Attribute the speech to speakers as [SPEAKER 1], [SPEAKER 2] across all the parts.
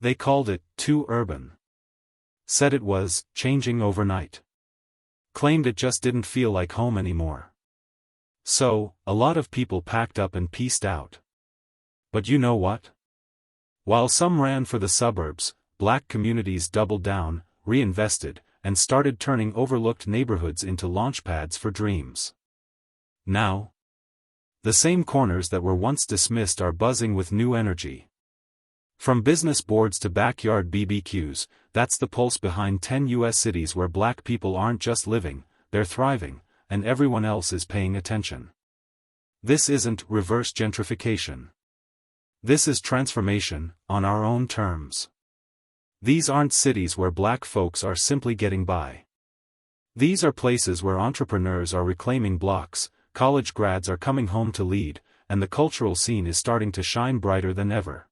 [SPEAKER 1] They called it too urban. Said it was changing overnight. Claimed it just didn't feel like home anymore. So, a lot of people packed up and peaced out. But you know what? While some ran for the suburbs, black communities doubled down, reinvested, and started turning overlooked neighborhoods into launchpads for dreams. Now, the same corners that were once dismissed are buzzing with new energy. From business boards to backyard BBQs, that's the pulse behind 10 U.S. cities where black people aren't just living, they're thriving, and everyone else is paying attention. This isn't reverse gentrification. This is transformation, on our own terms. These aren't cities where black folks are simply getting by. These are places where entrepreneurs are reclaiming blocks, college grads are coming home to lead, and the cultural scene is starting to shine brighter than ever.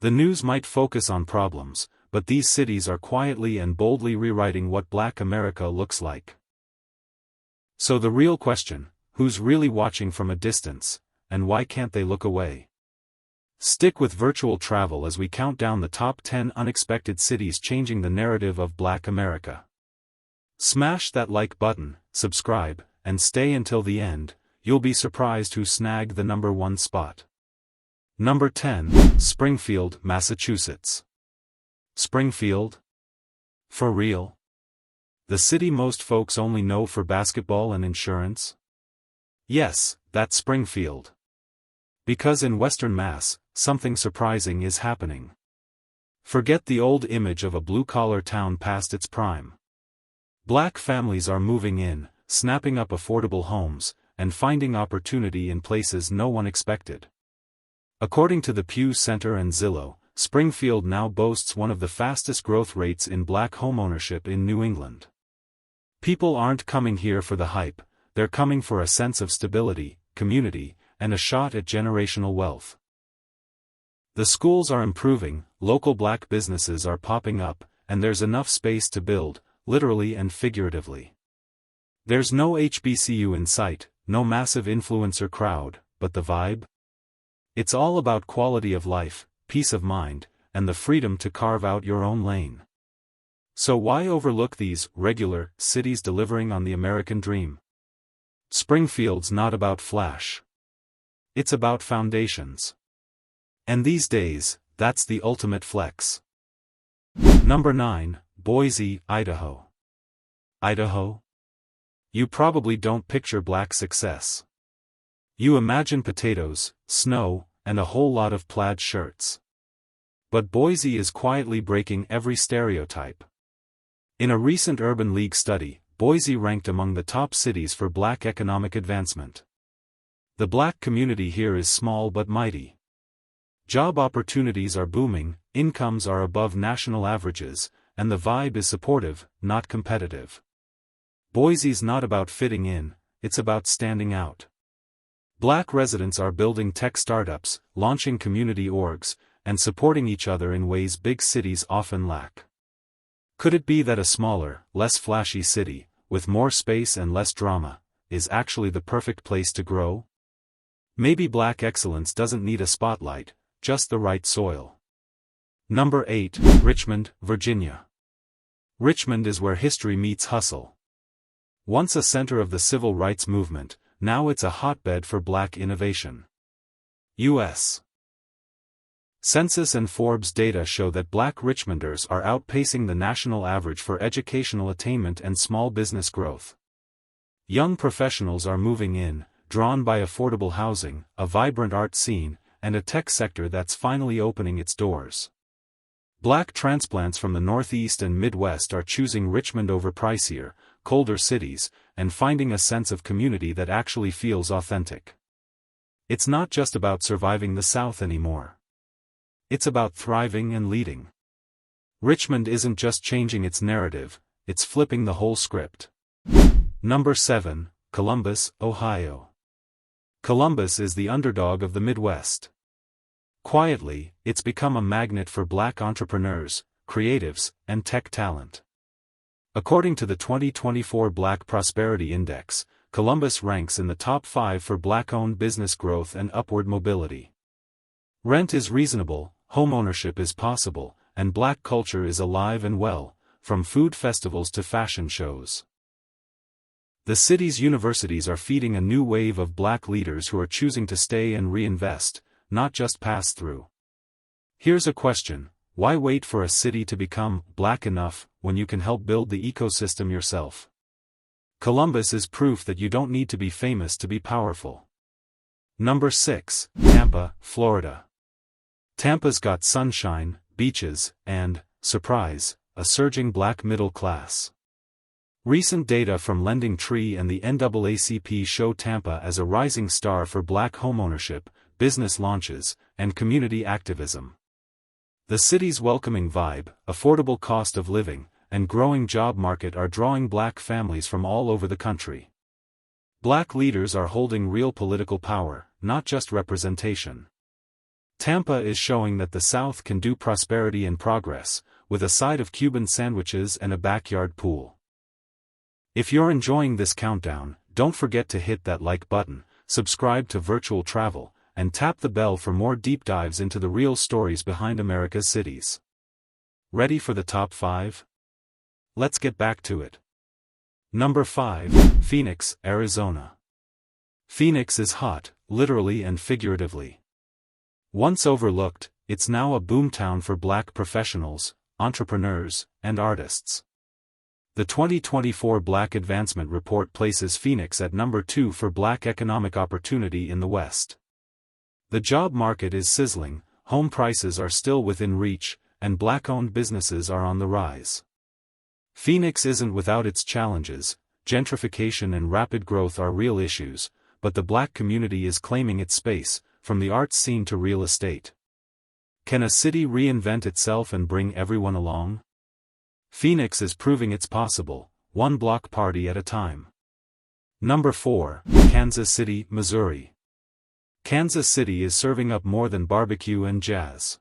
[SPEAKER 1] The news might focus on problems, but these cities are quietly and boldly rewriting what Black America looks like. So the real question, who's really watching from a distance, and why can't they look away? Stick with virtual travel as we count down the top 10 unexpected cities changing the narrative of Black America. Smash that like button, subscribe, and stay until the end. You'll be surprised who snagged the number 1 spot. Number 10, Springfield, Massachusetts. Springfield? For real? The city most folks only know for basketball and insurance? Yes, that's Springfield. Because in Western Mass, something surprising is happening. Forget the old image of a blue-collar town past its prime. Black families are moving in, snapping up affordable homes, and finding opportunity in places no one expected. According to the Pew Center and Zillow, Springfield now boasts one of the fastest growth rates in black homeownership in New England. People aren't coming here for the hype, they're coming for a sense of stability, community, and a shot at generational wealth. The schools are improving, local black businesses are popping up, and there's enough space to build, literally and figuratively. There's no HBCU in sight, no massive influencer crowd, but the vibe? It's all about quality of life, peace of mind, and the freedom to carve out your own lane. So why overlook these regular cities delivering on the American dream? Springfield's not about flash. It's about foundations. And these days, that's the ultimate flex. Number 9, Boise, Idaho. Idaho? You probably don't picture black success. You imagine potatoes, snow, and a whole lot of plaid shirts. But Boise is quietly breaking every stereotype. In a recent Urban League study, Boise ranked among the top cities for black economic advancement. The black community here is small but mighty. Job opportunities are booming, incomes are above national averages, and the vibe is supportive, not competitive. Boise's not about fitting in, it's about standing out. Black residents are building tech startups, launching community orgs, and supporting each other in ways big cities often lack. Could it be that a smaller, less flashy city, with more space and less drama, is actually the perfect place to grow? Maybe black excellence doesn't need a spotlight, just the right soil. Number 8, Richmond, Virginia. Richmond is where history meets hustle. Once a center of the civil rights movement, now it's a hotbed for black innovation. U.S. Census and Forbes data show that black Richmonders are outpacing the national average for educational attainment and small business growth. Young professionals are moving in, drawn by affordable housing, a vibrant art scene, and a tech sector that's finally opening its doors. Black transplants from the Northeast and Midwest are choosing Richmond over pricier, colder cities, and finding a sense of community that actually feels authentic. It's not just about surviving the South anymore. It's about thriving and leading. Richmond isn't just changing its narrative, it's flipping the whole script. Number 7, Columbus, Ohio. Columbus is the underdog of the Midwest. Quietly, it's become a magnet for black entrepreneurs, creatives, and tech talent. According to the 2024 Black Prosperity Index, Columbus ranks in the top 5 for black-owned business growth and upward mobility. Rent is reasonable, homeownership is possible, and Black culture is alive and well, from food festivals to fashion shows. The city's universities are feeding a new wave of Black leaders who are choosing to stay and reinvest, not just pass through. Here's a question: why wait for a city to become Black enough when you can help build the ecosystem yourself? Columbus is proof that you don't need to be famous to be powerful. Number 6, Tampa, Florida. Tampa's got sunshine, beaches, and, surprise, a surging Black middle class. Recent data from Lending Tree and the NAACP show Tampa as a rising star for Black homeownership, business launches, and community activism. The city's welcoming vibe, affordable cost of living, and growing job market are drawing Black families from all over the country. Black leaders are holding real political power, not just representation. Tampa is showing that the South can do prosperity and progress, with a side of Cuban sandwiches and a backyard pool. If you're enjoying this countdown, don't forget to hit that like button, subscribe to Virtual Travel, and tap the bell for more deep dives into the real stories behind America's cities. Ready for the top 5? Let's get back to it. Number 5, Phoenix, Arizona. Phoenix is hot, literally and figuratively. Once overlooked, it's now a boomtown for Black professionals, entrepreneurs, and artists. The 2024 Black Advancement Report places Phoenix at number 2 for Black economic opportunity in the West. The job market is sizzling, home prices are still within reach, and Black-owned businesses are on the rise. Phoenix isn't without its challenges. Gentrification and rapid growth are real issues, but the Black community is claiming its space, from the arts scene to real estate. Can a city reinvent itself and bring everyone along? Phoenix is proving it's possible, one block party at a time. Number 4, Kansas City, Missouri. Kansas City is serving up more than barbecue and jazz.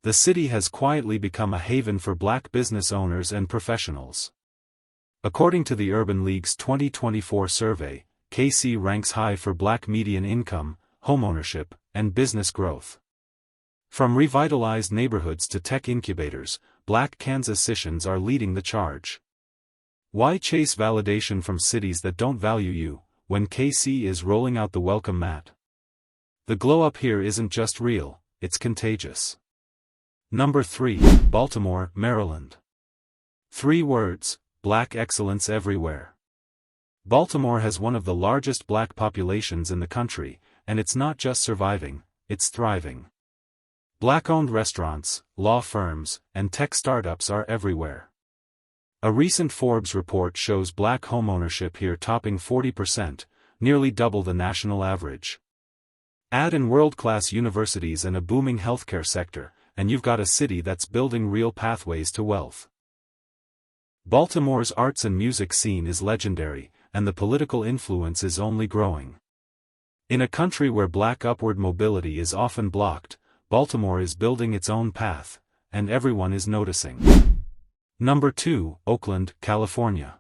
[SPEAKER 1] The city has quietly become a haven for Black business owners and professionals. According to the Urban League's 2024 survey, KC ranks high for Black median income, homeownership, and business growth. From revitalized neighborhoods to tech incubators, Black Kansasicians are leading the charge. Why chase validation from cities that don't value you, when KC is rolling out the welcome mat? The glow up here isn't just real, it's contagious. Number 3, Baltimore, Maryland. 3 words: Black excellence everywhere. Baltimore has one of the largest Black populations in the country, and it's not just surviving, it's thriving. Black-owned restaurants, law firms, and tech startups are everywhere. A recent Forbes report shows Black homeownership here topping 40%, nearly double the national average. Add in world-class universities and a booming healthcare sector, and you've got a city that's building real pathways to wealth. Baltimore's arts and music scene is legendary, and the political influence is only growing. In a country where Black upward mobility is often blocked, Baltimore is building its own path, and everyone is noticing. Number 2, Oakland, California.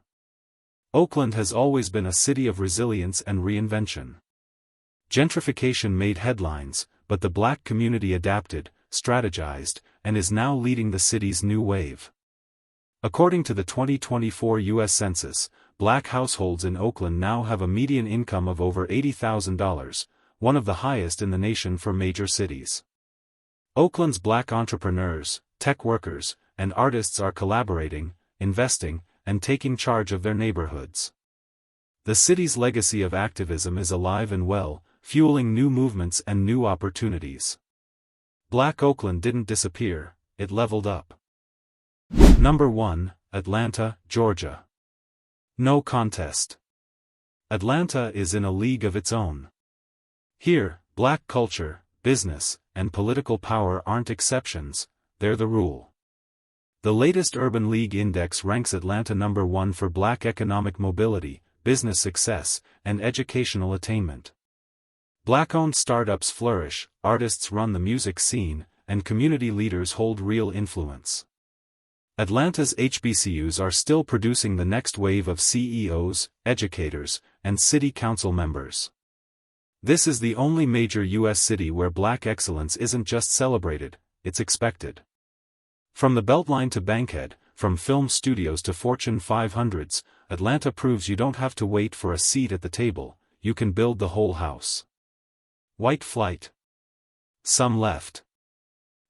[SPEAKER 1] Oakland has always been a city of resilience and reinvention. Gentrification made headlines, but the Black community adapted, strategized, and is now leading the city's new wave. According to the 2024 U.S. Census, Black households in Oakland now have a median income of over $80,000, one of the highest in the nation for major cities. Oakland's Black entrepreneurs, tech workers, and artists are collaborating, investing, and taking charge of their neighborhoods. The city's legacy of activism is alive and well, fueling new movements and new opportunities. Black Oakland didn't disappear, it leveled up. Number 1, Atlanta, Georgia. No contest. Atlanta is in a league of its own. Here, Black culture, business, and political power aren't exceptions, they're the rule. The latest Urban League Index ranks Atlanta number 1 for Black economic mobility, business success, and educational attainment. Black-owned startups flourish, artists run the music scene, and community leaders hold real influence. Atlanta's HBCUs are still producing the next wave of CEOs, educators, and city council members. This is the only major US city where black excellence isn't just celebrated, it's expected. From the Beltline to Bankhead, from film studios to Fortune 500s, Atlanta proves you don't have to wait for a seat at the table, you can build the whole house. White flight. Some left.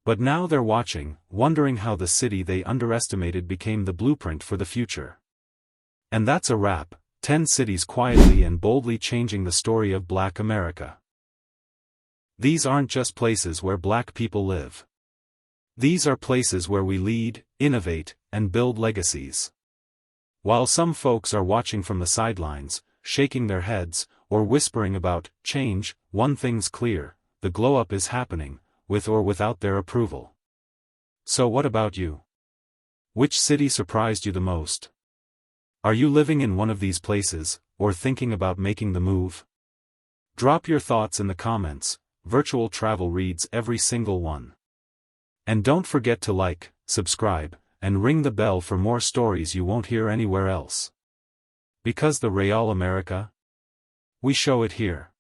[SPEAKER 1] But now they're watching, wondering how the city they underestimated became the blueprint for the future. And that's a wrap, 10 cities quietly and boldly changing the story of Black America. These aren't just places where Black people live. These are places where we lead, innovate, and build legacies. While some folks are watching from the sidelines, shaking their heads, or whispering about change, one thing's clear, the glow-up is happening, with or without their approval. So what about you? Which city surprised you the most? Are you living in one of these places, or thinking about making the move? Drop your thoughts in the comments, Virtual Travel reads every single one. And don't forget to like, subscribe, and ring the bell for more stories you won't hear anywhere else. Because the Real America? We show it here.